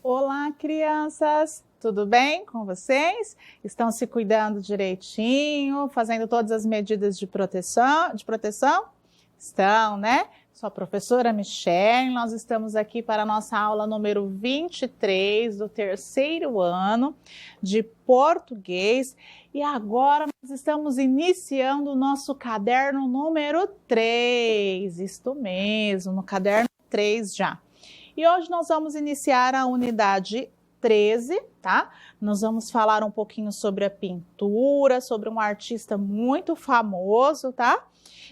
Olá, crianças! Tudo bem com vocês? Estão se cuidando direitinho, fazendo todas as medidas de proteção? Estão, né? Sou a professora Michelle, nós estamos aqui para a nossa aula número 23 do terceiro ano de português e agora nós estamos iniciando o nosso caderno número 3, isto mesmo, no caderno 3 já. E hoje nós vamos iniciar a unidade 13, tá? Nós vamos falar um pouquinho sobre a pintura, sobre um artista muito famoso, tá?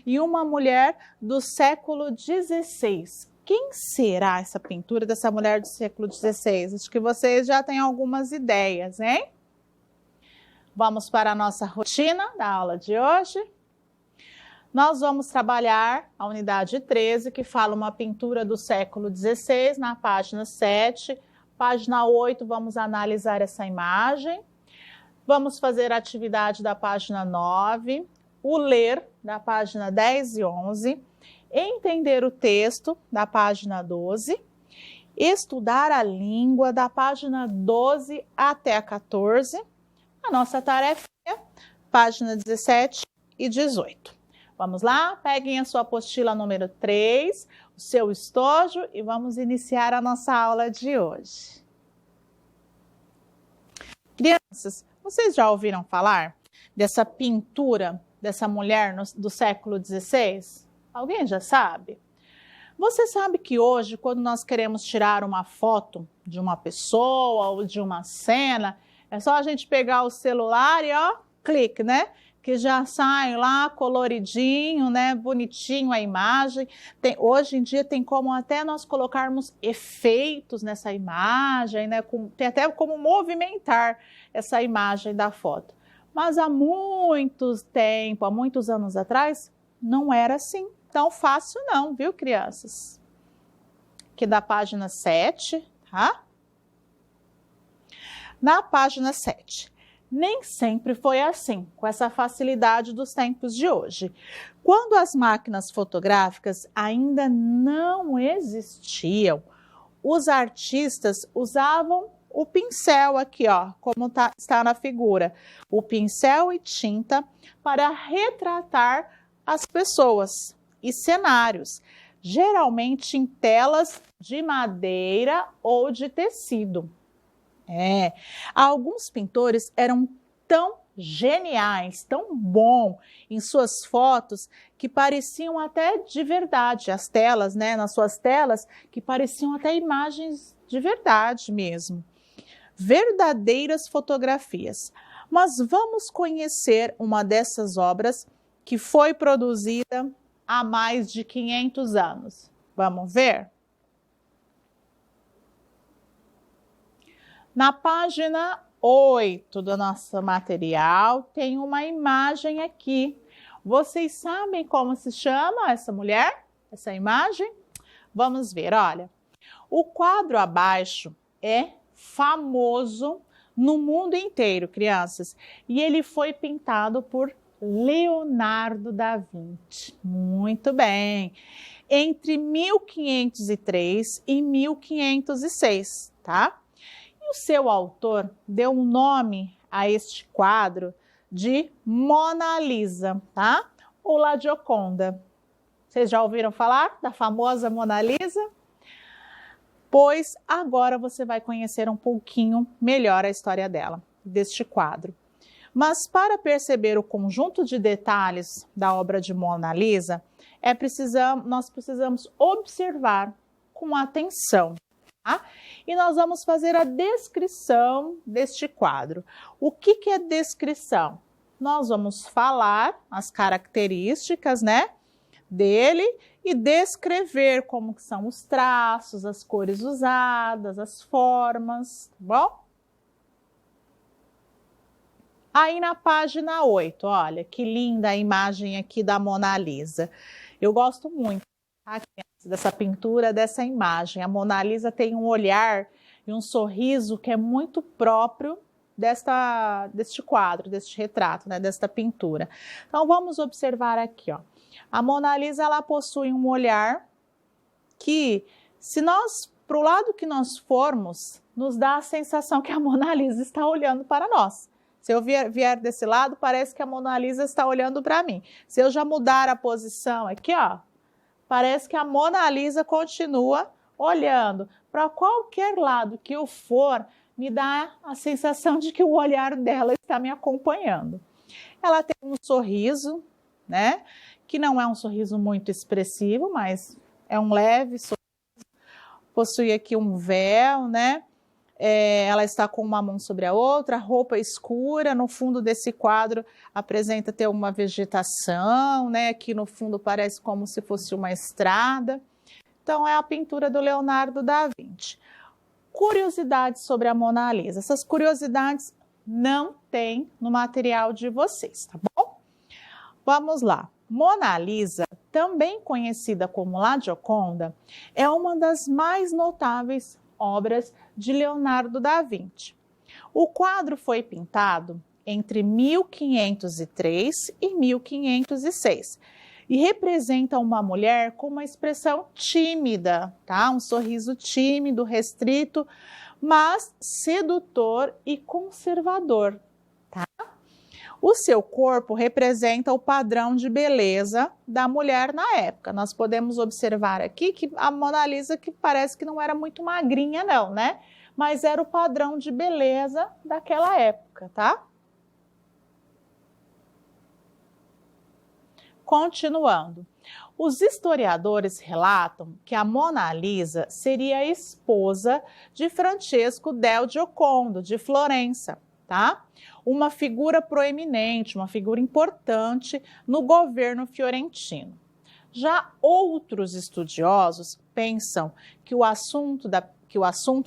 E uma mulher do século XVI. Quem será essa pintura dessa mulher do século XVI? Acho que vocês já têm algumas ideias, hein? Vamos para a nossa rotina da aula de hoje. Nós vamos trabalhar a unidade 13, que fala uma pintura do século XVI, na página 7. Página 8, vamos analisar essa imagem. Vamos fazer a atividade da página 9, o ler, da página 10 e 11, entender o texto, da página 12, estudar a língua, da página 12 até a 14, a nossa tarefinha, página 17 e 18. Vamos lá, peguem a sua apostila número 3, o seu estojo e vamos iniciar a nossa aula de hoje. Crianças, vocês já ouviram falar dessa pintura dessa mulher do século XVI? Alguém já sabe? Você sabe que hoje, quando nós queremos tirar uma foto de uma pessoa ou de uma cena, é só a gente pegar o celular e ó, clique, né? Que já sai lá coloridinho, né, bonitinho a imagem. Hoje em dia tem como até nós colocarmos efeitos nessa imagem, né, tem até como movimentar essa imagem da foto. Mas há muitos anos atrás, não era assim tão fácil não, viu, crianças? Aqui da página 7, tá? Na página 7. Nem sempre foi assim, com essa facilidade dos tempos de hoje. Quando as máquinas fotográficas ainda não existiam, os artistas usavam o pincel aqui, ó, como está na figura, o pincel e tinta para retratar as pessoas e cenários, geralmente em telas de madeira ou de tecido. Alguns pintores eram tão geniais, tão bons em suas fotos que pareciam até de verdade, as telas, né, nas suas telas, que pareciam até imagens de verdade mesmo. Verdadeiras fotografias. Mas vamos conhecer uma dessas obras que foi produzida há mais de 500 anos. Vamos ver? Na página 8 do nosso material, tem uma imagem aqui. Vocês sabem como se chama essa mulher? Essa imagem? Vamos ver, olha. O quadro abaixo é famoso no mundo inteiro, crianças. E ele foi pintado por Leonardo da Vinci. Muito bem. Entre 1503 e 1506, tá? E o seu autor deu um nome a este quadro de Mona Lisa, tá? Ou La Gioconda. Vocês já ouviram falar da famosa Mona Lisa? Pois agora você vai conhecer um pouquinho melhor a história dela, deste quadro. Mas para perceber o conjunto de detalhes da obra de Mona Lisa, nós precisamos observar com atenção. Tá? E nós vamos fazer a descrição deste quadro. O que é descrição? Nós vamos falar as características, né, dele e descrever como que são os traços, as cores usadas, as formas, tá bom? Aí na página 8, olha que linda a imagem aqui da Mona Lisa. Eu gosto muito, tá, dessa pintura, dessa imagem. A Mona Lisa tem um olhar e um sorriso que é muito próprio deste quadro, deste retrato, né, desta pintura. Então vamos observar aqui, ó. A Mona Lisa, ela possui um olhar que, se nós, para o lado que nós formos, nos dá a sensação que a Mona Lisa está olhando para nós. Se eu vier desse lado, parece que a Mona Lisa está olhando para mim. Se eu já mudar a posição aqui, ó, parece que a Mona Lisa continua olhando. Para qualquer lado que eu for, me dá a sensação de que o olhar dela está me acompanhando. Ela tem um sorriso, né? Que não é um sorriso muito expressivo, mas é um leve sorriso. Possui aqui um véu, né? Ela está com uma mão sobre a outra, roupa escura. No fundo desse quadro apresenta ter uma vegetação, né? Aqui no fundo parece como se fosse uma estrada. Então é a pintura do Leonardo da Vinci. Curiosidades sobre a Mona Lisa. Essas curiosidades não tem no material de vocês, tá bom? Vamos lá. Mona Lisa, também conhecida como La Gioconda, é uma das mais notáveis obras de Leonardo da Vinci. O quadro foi pintado entre 1503 e 1506 e representa uma mulher com uma expressão tímida, tá? Um sorriso tímido, restrito, mas sedutor e conservador, tá? O seu corpo representa o padrão de beleza da mulher na época. Nós podemos observar aqui que a Mona Lisa que parece que não era muito magrinha não, né? Mas era o padrão de beleza daquela época, tá? Continuando. Os historiadores relatam que a Mona Lisa seria a esposa de Francesco del Giocondo, de Florença, tá? Uma figura proeminente, uma figura importante no governo fiorentino. Já outros estudiosos pensam que o assunto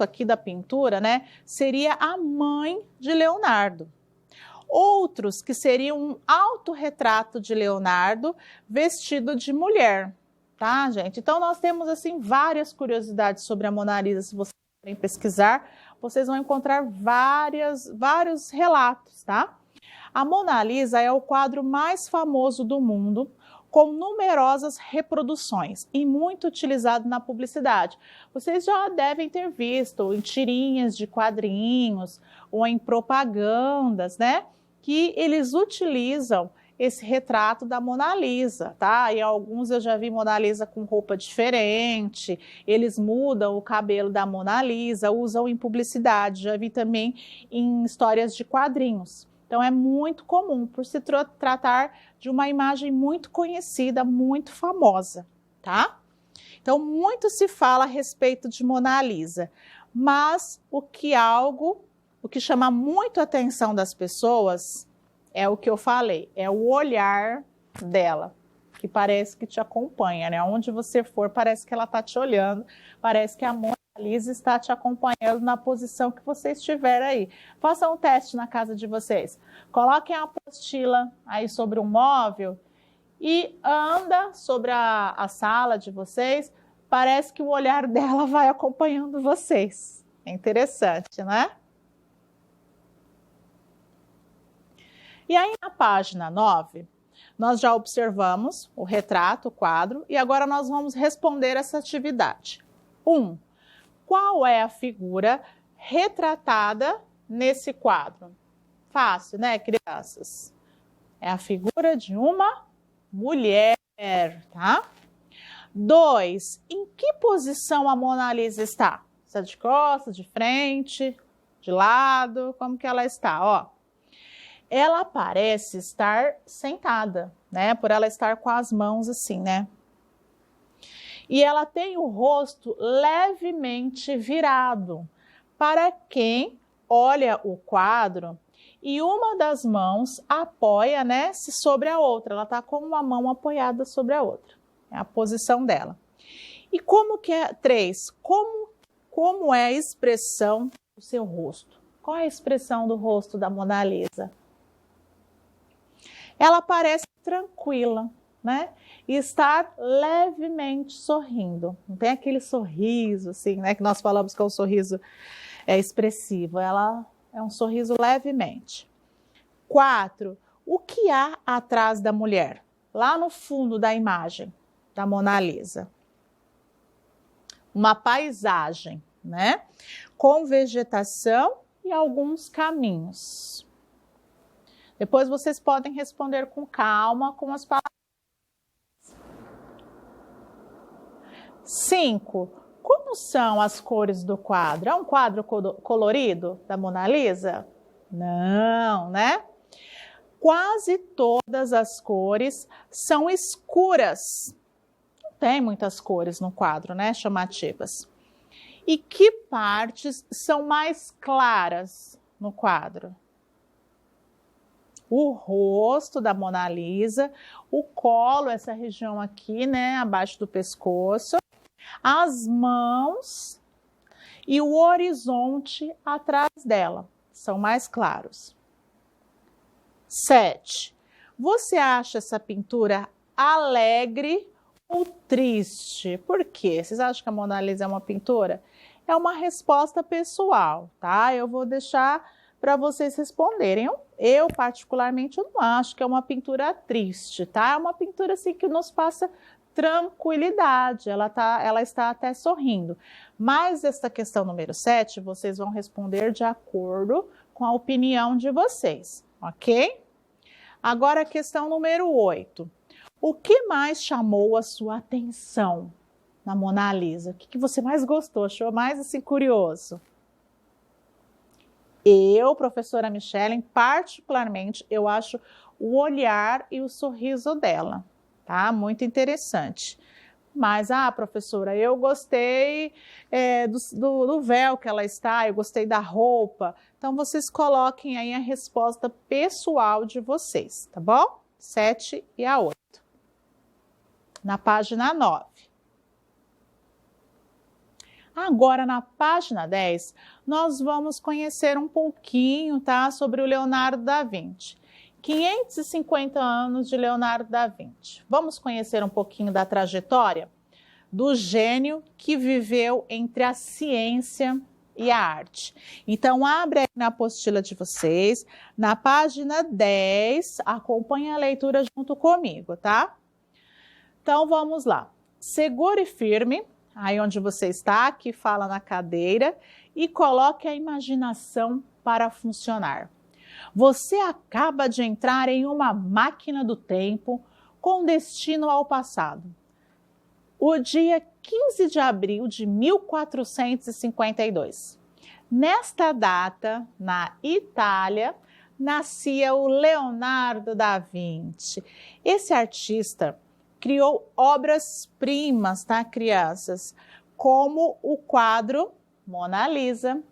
aqui da pintura, né, seria a mãe de Leonardo. Outros que seriam um autorretrato de Leonardo vestido de mulher, tá, gente? Então, nós temos, assim, várias curiosidades sobre a Mona Lisa. Se vocês forem pesquisar, vocês vão encontrar vários relatos, tá? A Mona Lisa é o quadro mais famoso do mundo, com numerosas reproduções e muito utilizado na publicidade. Vocês já devem ter visto em tirinhas de quadrinhos ou em propagandas, né? Que eles utilizam esse retrato da Mona Lisa, tá? E alguns eu já vi Mona Lisa com roupa diferente, eles mudam o cabelo da Mona Lisa, usam em publicidade, já vi também em histórias de quadrinhos. Então é muito comum, por se tratar de uma imagem muito conhecida, muito famosa, tá? Então muito se fala a respeito de Mona Lisa, mas o que chama muito a atenção das pessoas é o que eu falei, é o olhar dela, que parece que te acompanha, né? Onde você for, parece que ela está te olhando, parece que a Mona Lisa está te acompanhando na posição que você estiver aí. Façam um teste na casa de vocês. Coloquem a apostila aí sobre um móvel e anda sobre a sala de vocês, parece que o olhar dela vai acompanhando vocês. É interessante, né? E aí, na página 9, nós já observamos o retrato, o quadro, e agora nós vamos responder essa atividade. 1. Qual é a figura retratada nesse quadro? Fácil, né, crianças? É a figura de uma mulher, tá? 2. Em que posição a Mona Lisa está? Está de costas, de frente, de lado? Como que ela está? Ó. Ela parece estar sentada, né? Por ela estar com as mãos assim, né? E ela tem o rosto levemente virado para quem olha o quadro e uma das mãos apoia, né, sobre a outra. Ela está com uma mão apoiada sobre a outra. É a posição dela. E como que é? 3. Como é a expressão do seu rosto? Qual é a expressão do rosto da Mona Lisa? Ela parece tranquila, né? E está levemente sorrindo. Não tem aquele sorriso, assim, né? Que nós falamos que é um sorriso expressivo. Ela é um sorriso levemente. 4. O que há atrás da mulher? Lá no fundo da imagem da Mona Lisa. Uma paisagem, né? com vegetação e alguns caminhos. Depois vocês podem responder com calma com as palavras. 5. Como são as cores do quadro? É um quadro colorido da Mona Lisa? Não, né? Quase todas as cores são escuras. Não tem muitas cores no quadro, né? Chamativas. E que partes são mais claras no quadro? O rosto da Mona Lisa, o colo, essa região aqui, né? Abaixo do pescoço, as mãos e o horizonte atrás dela são mais claros. 7. Você acha essa pintura alegre ou triste? Por quê? Vocês acham que a Mona Lisa é uma pintura? É uma resposta pessoal, tá? Eu vou deixar para vocês responderem. Eu particularmente, eu não acho que é uma pintura triste, tá? É uma pintura assim que nos passa tranquilidade, ela está até sorrindo. Mas esta questão número 7, vocês vão responder de acordo com a opinião de vocês, ok? Agora a questão número 8. O que mais chamou a sua atenção na Mona Lisa? O que você mais gostou, achou mais assim curioso? Eu, professora Michellen, particularmente, eu acho o olhar e o sorriso dela, tá? Muito interessante. Mas, professora, eu gostei do véu que ela está, eu gostei da roupa. Então, vocês coloquem aí a resposta pessoal de vocês, tá bom? 7 e a 8. Na página 9. Agora, na página 10, nós vamos conhecer um pouquinho, tá, sobre o Leonardo da Vinci. 550 anos de Leonardo da Vinci. Vamos conhecer um pouquinho da trajetória do gênio que viveu entre a ciência e a arte. Então, abre aí na apostila de vocês, na página 10, acompanhe a leitura junto comigo, tá? Então, vamos lá. Segure firme, aí onde você está, que fala na cadeira, e coloque a imaginação para funcionar. Você acaba de entrar em uma máquina do tempo com destino ao passado. O dia 15 de abril de 1452. Nesta data, na Itália, nascia o Leonardo da Vinci. Esse artista criou obras-primas, tá, crianças? Como o quadro Mona Lisa,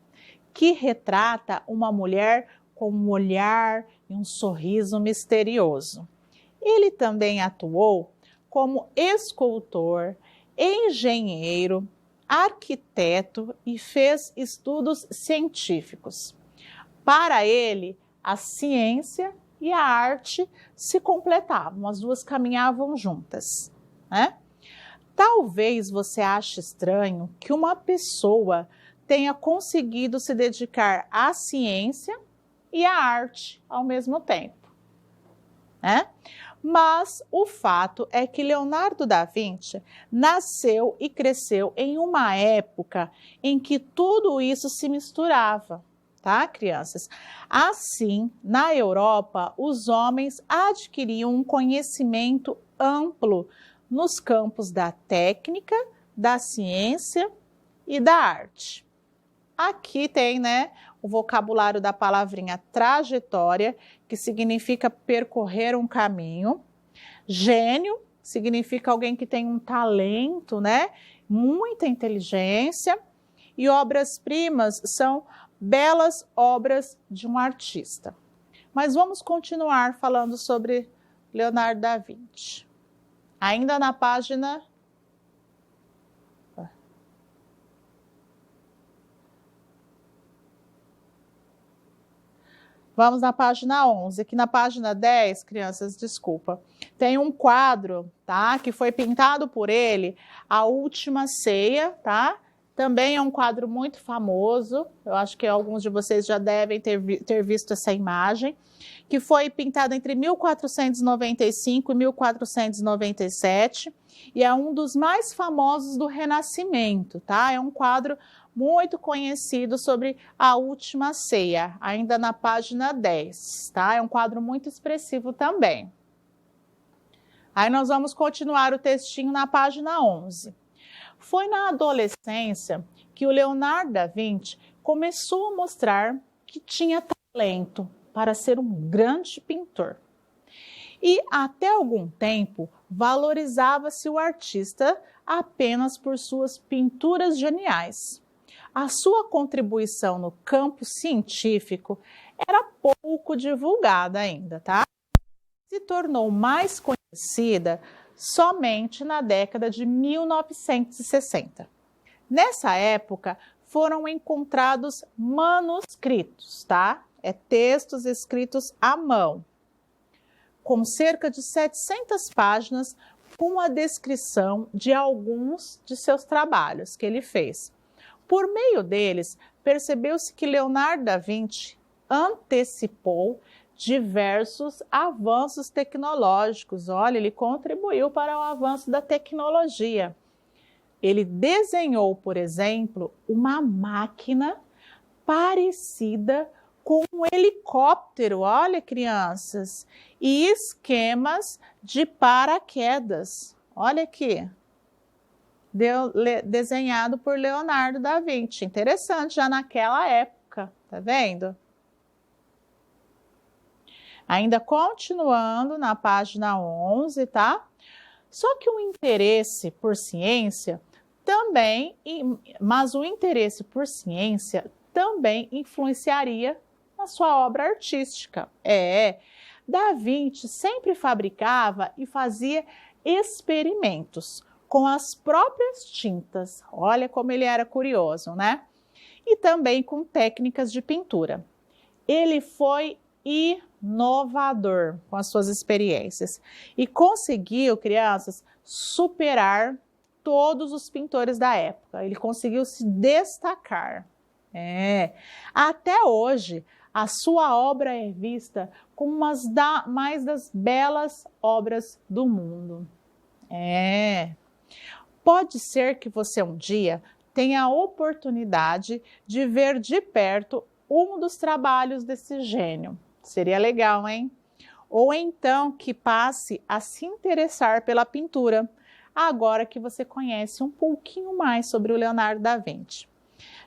que retrata uma mulher com um olhar e um sorriso misterioso. Ele também atuou como escultor, engenheiro, arquiteto e fez estudos científicos. Para ele, a ciência e a arte se completavam, as duas caminhavam juntas, né? Talvez você ache estranho que uma pessoa tenha conseguido se dedicar à ciência e à arte ao mesmo tempo, né? Mas o fato é que Leonardo da Vinci nasceu e cresceu em uma época em que tudo isso se misturava, tá, crianças? Assim, na Europa, os homens adquiriam um conhecimento amplo nos campos da técnica, da ciência e da arte. Aqui tem, né, o vocabulário da palavrinha trajetória, que significa percorrer um caminho. Gênio significa alguém que tem um talento, né, muita inteligência. E obras-primas são belas obras de um artista. Mas vamos continuar falando sobre Leonardo da Vinci. Ainda na página... Vamos na página 11. Aqui na página 10, crianças, desculpa, tem um quadro, tá? Que foi pintado por ele, A Última Ceia, tá? Também é um quadro muito famoso, eu acho que alguns de vocês já devem ter visto essa imagem, que foi pintado entre 1495 e 1497, e é um dos mais famosos do Renascimento, tá? É um quadro muito conhecido sobre a Última Ceia, ainda na página 10, tá? É um quadro muito expressivo também. Aí nós vamos continuar o textinho na página 11. Foi na adolescência que o Leonardo da Vinci começou a mostrar que tinha talento para ser um grande pintor. E até algum tempo valorizava-se o artista apenas por suas pinturas geniais. A sua contribuição no campo científico era pouco divulgada ainda, tá? Se tornou mais conhecida somente na década de 1960. Nessa época, foram encontrados manuscritos, tá? Textos escritos à mão, com cerca de 700 páginas, com a descrição de alguns de seus trabalhos que ele fez. Por meio deles, percebeu-se que Leonardo da Vinci antecipou diversos avanços tecnológicos. Olha, ele contribuiu para o avanço da tecnologia. Ele desenhou, por exemplo, uma máquina parecida com um helicóptero, olha, crianças, e esquemas de paraquedas. Olha aqui, desenhado por Leonardo da Vinci. Interessante, já naquela época, tá vendo? Ainda continuando na página 11, tá? Só que o interesse por ciência também, mas o interesse por ciência também influenciaria na sua obra artística. Da Vinci sempre fabricava e fazia experimentos com as próprias tintas. Olha como ele era curioso, né? E também com técnicas de pintura. Ele foi inovador com as suas experiências e conseguiu, crianças, superar todos os pintores da época. Ele conseguiu se destacar. Até hoje, a sua obra é vista como uma mais das belas obras do mundo. Pode ser que você um dia tenha a oportunidade de ver de perto um dos trabalhos desse gênio. Seria legal, hein? Ou então que passe a se interessar pela pintura, agora que você conhece um pouquinho mais sobre o Leonardo da Vinci.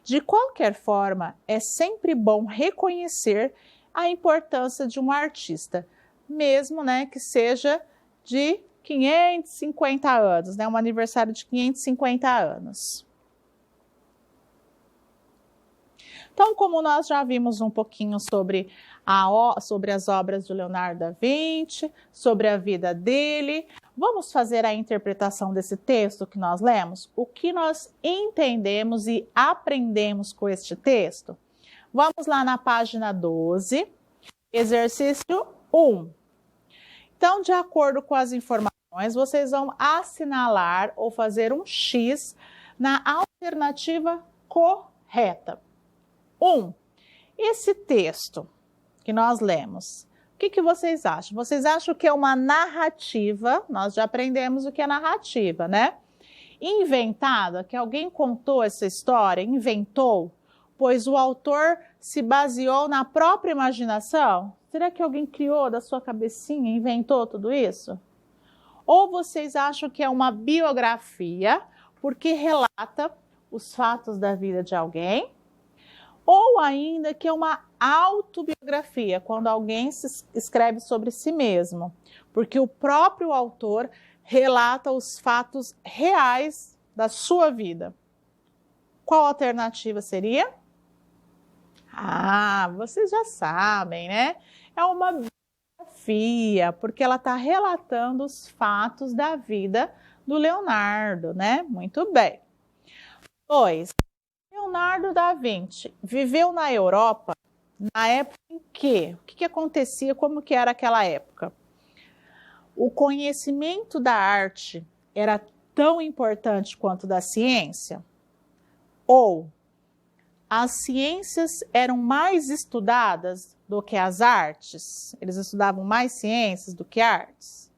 De qualquer forma, é sempre bom reconhecer a importância de um artista, mesmo, né, que seja de 550 anos, né, um aniversário de 550 anos. Então, como nós já vimos um pouquinho sobre as obras de Leonardo da Vinci, sobre a vida dele, vamos fazer a interpretação desse texto que nós lemos? O que nós entendemos e aprendemos com este texto? Vamos lá na página 12, exercício 1. Então, de acordo com as informações, vocês vão assinalar ou fazer um X na alternativa correta. 1. Esse texto que nós lemos, o que vocês acham? Vocês acham que é uma narrativa? Nós já aprendemos o que é narrativa, né? Inventada, que alguém contou essa história, inventou, pois o autor se baseou na própria imaginação? Será que alguém criou da sua cabecinha, inventou tudo isso? Ou vocês acham que é uma biografia, porque relata os fatos da vida de alguém? Ou ainda que é uma autobiografia, quando alguém se escreve sobre si mesmo, porque o próprio autor relata os fatos reais da sua vida. Qual alternativa seria? Vocês já sabem, né? É uma biografia, porque ela está relatando os fatos da vida do Leonardo, né? Muito bem. 2. Leonardo da Vinci viveu na Europa na época em que? O que acontecia? Como que era aquela época? O conhecimento da arte era tão importante quanto da ciência? Ou as ciências eram mais estudadas do que as artes? Eles estudavam mais ciências do que artes?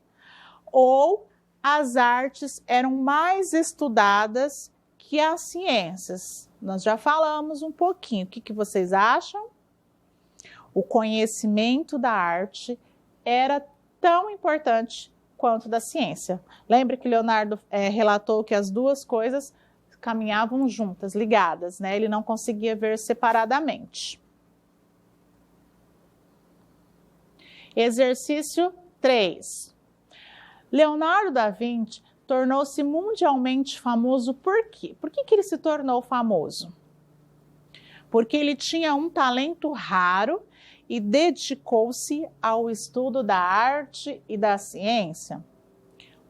Ou as artes eram mais estudadas que as ciências. Nós já falamos um pouquinho. O que vocês acham? O conhecimento da arte era tão importante quanto da ciência. Lembra que Leonardo relatou que as duas coisas caminhavam juntas, ligadas, né? Ele não conseguia ver separadamente. Exercício 3. Leonardo da Vinci tornou-se mundialmente famoso por quê? Por que ele se tornou famoso? Porque ele tinha um talento raro e dedicou-se ao estudo da arte e da ciência?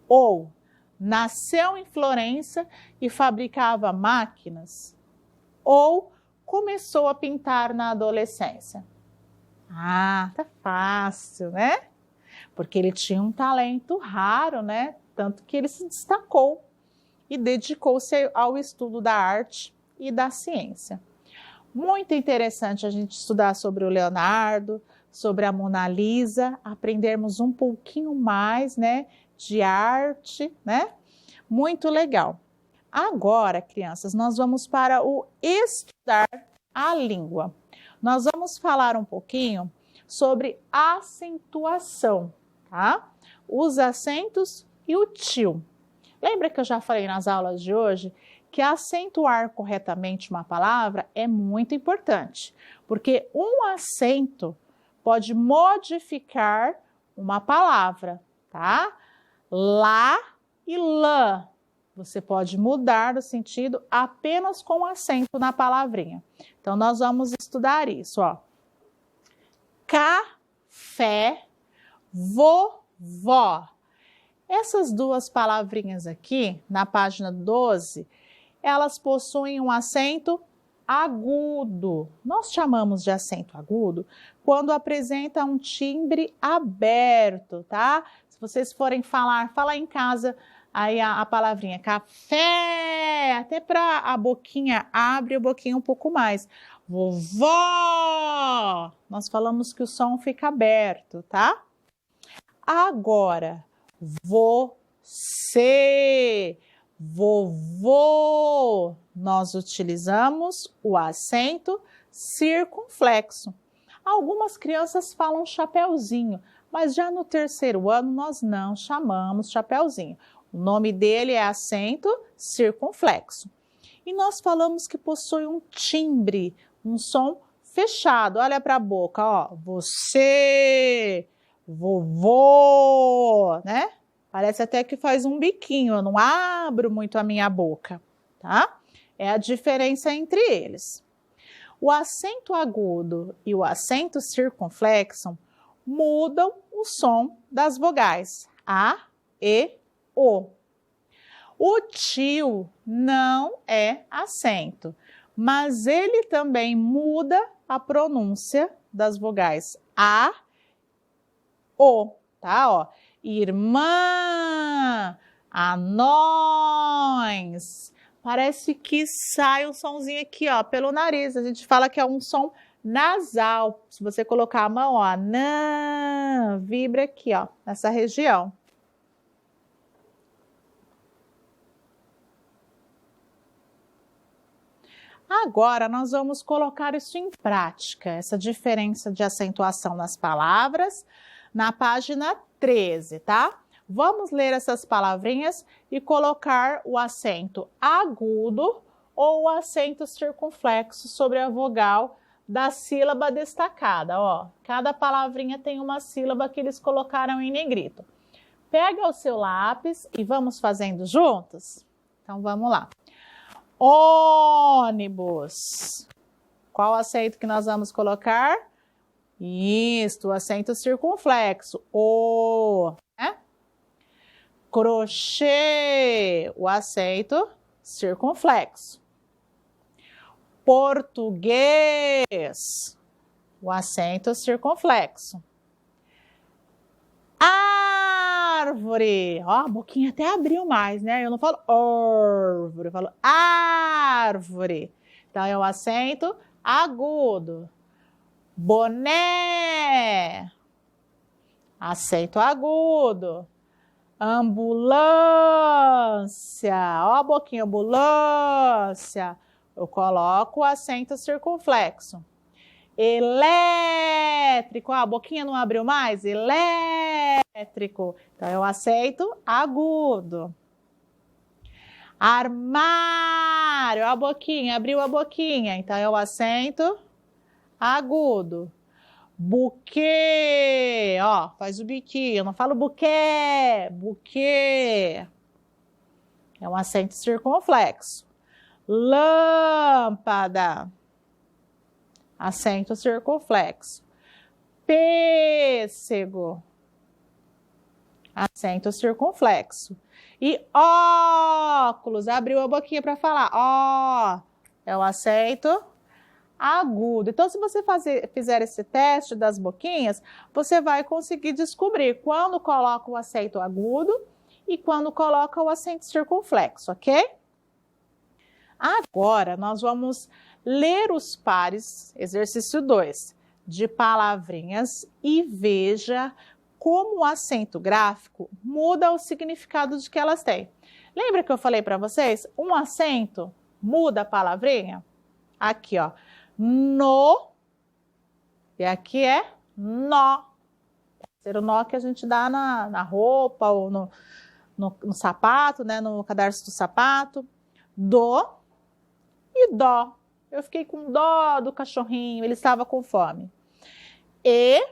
Ou nasceu em Florença e fabricava máquinas? Ou começou a pintar na adolescência? Ah, tá fácil, né? Porque ele tinha um talento raro, né? Tanto que ele se destacou e dedicou-se ao estudo da arte e da ciência. Muito interessante a gente estudar sobre o Leonardo, sobre a Mona Lisa, aprendermos um pouquinho mais, né, de arte, né? Muito legal. Agora, crianças, nós vamos para o estudar a língua. Nós vamos falar um pouquinho sobre acentuação, tá? Os acentos e o tio. Lembra que eu já falei nas aulas de hoje que acentuar corretamente uma palavra é muito importante, porque um acento pode modificar uma palavra, tá? Lá e lã. Você pode mudar o sentido apenas com acento na palavrinha. Então, nós vamos estudar isso, ó. Café, vovó. Essas duas palavrinhas aqui, na página 12, elas possuem um acento agudo. Nós chamamos de acento agudo quando apresenta um timbre aberto, tá? Se vocês forem falar, fala em casa, aí a palavrinha café, até para a boquinha, abre a boquinha um pouco mais. Vovó, nós falamos que o som fica aberto, tá? Agora, você, vovô, nós utilizamos o acento circunflexo. Algumas crianças falam chapeuzinho, mas já no terceiro ano nós não chamamos chapeuzinho. O nome dele é acento circunflexo. E nós falamos que possui um timbre, um som fechado. Olha para a boca, ó. Você, vovô, né? Parece até que faz um biquinho, eu não abro muito a minha boca, tá? É a diferença entre eles. O acento agudo e o acento circunflexo mudam o som das vogais A, E, O. O tio não é acento, mas ele também muda a pronúncia das vogais A, O, tá? Ó, irmã, anões. Parece que sai um sonzinho aqui, ó, pelo nariz. A gente fala que é um som nasal. Se você colocar a mão, ó, não, vibra aqui, ó, nessa região. Agora, nós vamos colocar isso em prática, essa diferença de acentuação nas palavras, na página 13, tá? Vamos ler essas palavrinhas e colocar o acento agudo ou o acento circunflexo sobre a vogal da sílaba destacada, ó. Cada palavrinha tem uma sílaba que eles colocaram em negrito. Pega o seu lápis e vamos fazendo juntos? Então, vamos lá. Ônibus. Qual acento que nós vamos colocar? Isso, o acento circunflexo. O, né? Crochê, o acento circunflexo. Português, o acento circunflexo. Árvore, ó, a boquinha até abriu mais, né? Eu não falo árvore, eu falo árvore. Então, é o acento agudo. Boné, acento agudo. Ambulância. Ó a boquinha, ambulância. Eu coloco o acento circunflexo. Elétrico. Ó, a boquinha não abriu mais? Elétrico. Então, eu aceito agudo. Armário. Ó a boquinha, abriu a boquinha. Então, eu acento agudo. Buquê, ó, faz o biquinho, eu não falo buquê, buquê. É um acento circunflexo. Lâmpada, acento circunflexo. Pêssego, acento circunflexo. E óculos, abriu a boquinha para falar, ó, é o acento agudo. Então, se você fizer esse teste das boquinhas, você vai conseguir descobrir quando coloca o acento agudo e quando coloca o acento circunflexo, ok? Agora, nós vamos ler os pares, exercício 2, de palavrinhas e veja como o acento gráfico muda o significado de que elas têm. Lembra que eu falei para vocês? Um acento muda a palavrinha? Aqui, ó. No, e aqui é nó. Pode ser o nó que a gente dá na roupa ou no sapato, né? No cadarço do sapato. Do e dó. Eu fiquei com dó do cachorrinho, ele estava com fome. E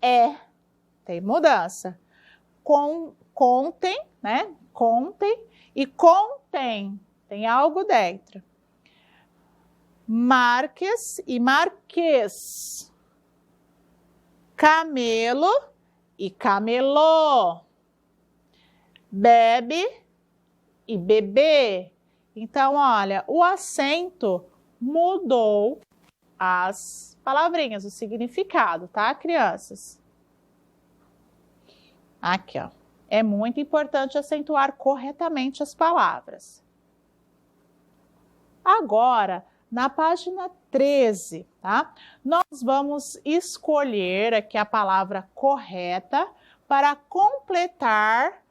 é. Tem mudança. Contem, né? Contem e contém. Tem algo dentro. Marques e marquês. Camelo e camelô. Bebe e bebê. Então, olha, o acento mudou as palavrinhas, o significado, tá, crianças? Aqui, ó. É muito importante acentuar corretamente as palavras. Agora, na página 13, tá? Nós vamos escolher aqui a palavra correta para completar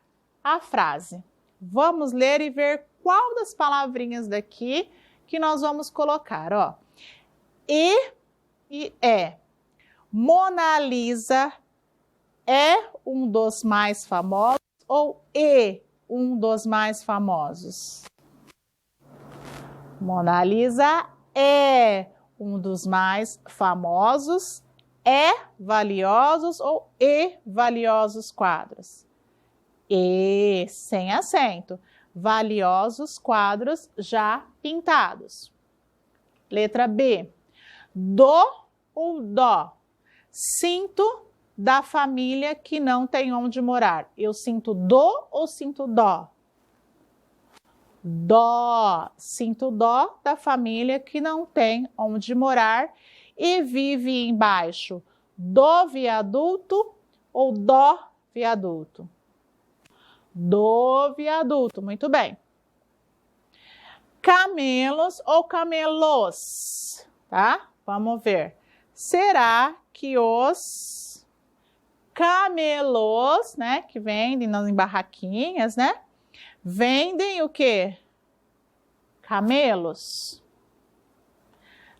a frase. Vamos ler e ver qual das palavrinhas daqui que nós vamos colocar, ó. E é. Mona Lisa é um dos mais famosos ou um dos mais famosos? Mona Lisa é um dos mais famosos, valiosos ou valiosos quadros? E, sem acento. Valiosos quadros já pintados. Letra B. Do ou dó? Sinto da família que não tem onde morar. Eu sinto dó ou sinto dó? Dó. Sinto dó da família que não tem onde morar e vive embaixo do viaduto ou dó viaduto? Do viaduto, muito bem. Camelos ou camelôs, tá? Vamos ver. Será que os camelôs, né, que vendem em barraquinhas, né, vendem o quê? Camelos.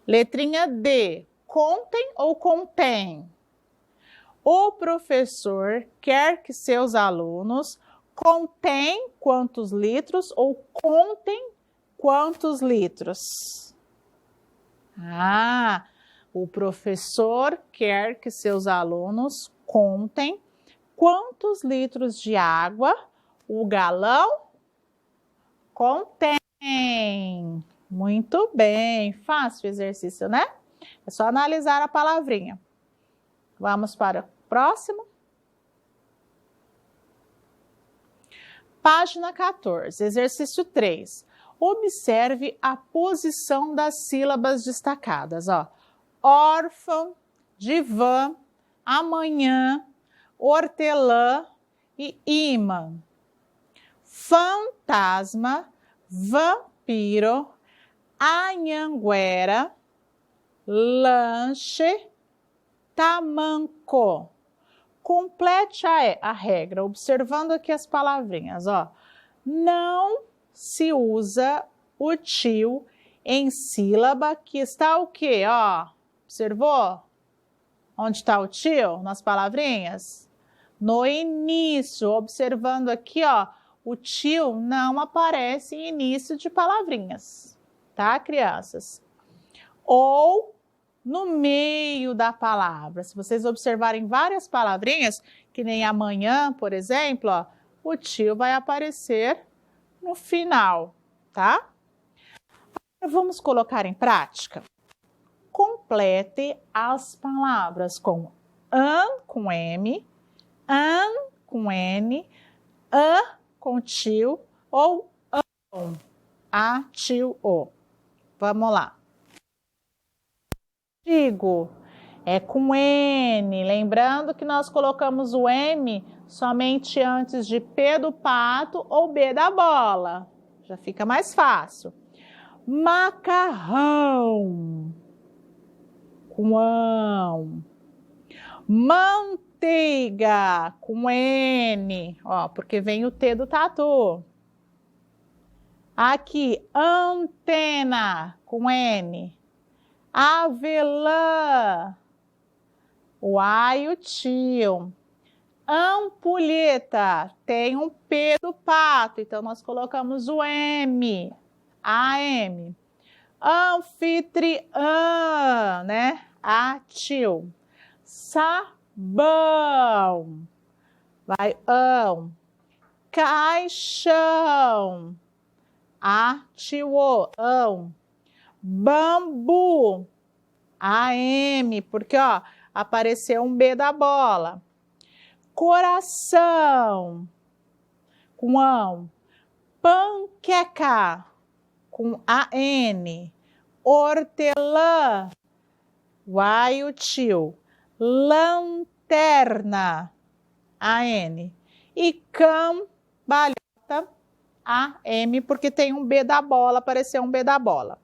Letrinha D. Contem ou contém? O professor quer que seus alunos contém quantos litros ou contem quantos litros? Ah, o professor quer que seus alunos contem quantos litros de água o galão contém. Muito bem, fácil o exercício, né? É só analisar a palavrinha. Vamos para o próximo. Página 14, exercício 3. Observe a posição das sílabas destacadas. Ó. Órfão, divã, amanhã, hortelã e imã. Fantasma, vampiro, anhanguera, lanche, tamanco, Complete a regra, observando aqui as palavrinhas, ó. Não se usa o tio em sílaba que está o quê, ó? Observou? Onde está o tio nas palavrinhas? No início, observando aqui, ó, o tio não aparece em início de palavrinhas, tá, crianças? Ou no meio da palavra. Se vocês observarem várias palavrinhas, que nem amanhã, por exemplo, ó, o tio vai aparecer no final, tá? Agora vamos colocar em prática? Complete as palavras com an com M, an com N, a com tio ou ão, a, tio, o. Vamos lá. Digo, é com N, lembrando que nós colocamos o M somente antes de P do pato ou B da bola. Já fica mais fácil. Macarrão, com ão. Manteiga, com N, ó, porque vem o T do tatu. Aqui, antena, com N. Avelã, o A e o tio. Ampulheta, tem um P do pato, então nós colocamos o M, AM. Anfitriã, né? A, tio. Sabão, vai ão. Caixão, a, tio, ão. Bambu, AM, porque ó, apareceu um B da bola. Coração, com ão. Panqueca, com AN. Hortelã, o A e o tio. Lanterna, AN. E cambalhota, AM, porque tem um B da bola, apareceu um B da bola.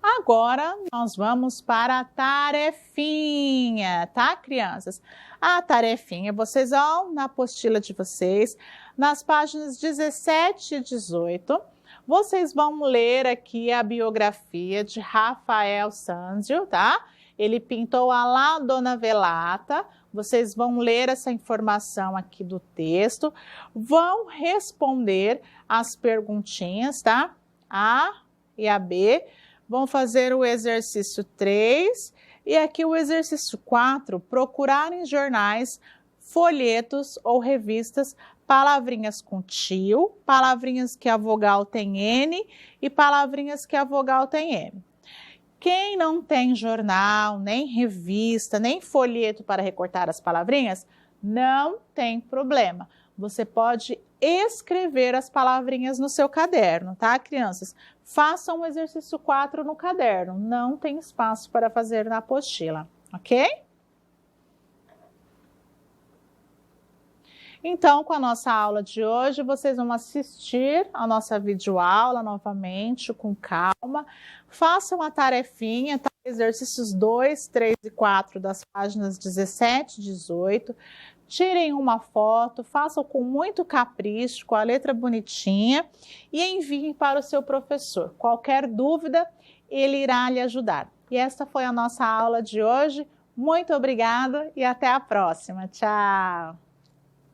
Agora, nós vamos para a tarefinha, tá, crianças? A tarefinha, vocês vão na apostila de vocês, nas páginas 17 e 18, vocês vão ler aqui a biografia de Rafael Sanzio, tá? Ele pintou a La Donna Velata, vocês vão ler essa informação aqui do texto, vão responder as perguntinhas, tá? A e a B. Vão fazer o exercício 3 e aqui o exercício 4, procurar em jornais, folhetos ou revistas palavrinhas com tio, palavrinhas que a vogal tem N e palavrinhas que a vogal tem M. Quem não tem jornal, nem revista, nem folheto para recortar as palavrinhas, não tem problema. Você pode escrever as palavrinhas no seu caderno, tá, crianças? Façam o exercício 4 no caderno, não tem espaço para fazer na apostila, ok? Então, com a nossa aula de hoje, vocês vão assistir a nossa videoaula novamente, com calma. Façam a tarefinha, tá? Exercícios 2, 3 e 4 das páginas 17 e 18. Tirem uma foto, façam com muito capricho, com a letra bonitinha e enviem para o seu professor. Qualquer dúvida, ele irá lhe ajudar. E esta foi a nossa aula de hoje. Muito obrigada e até a próxima. Tchau!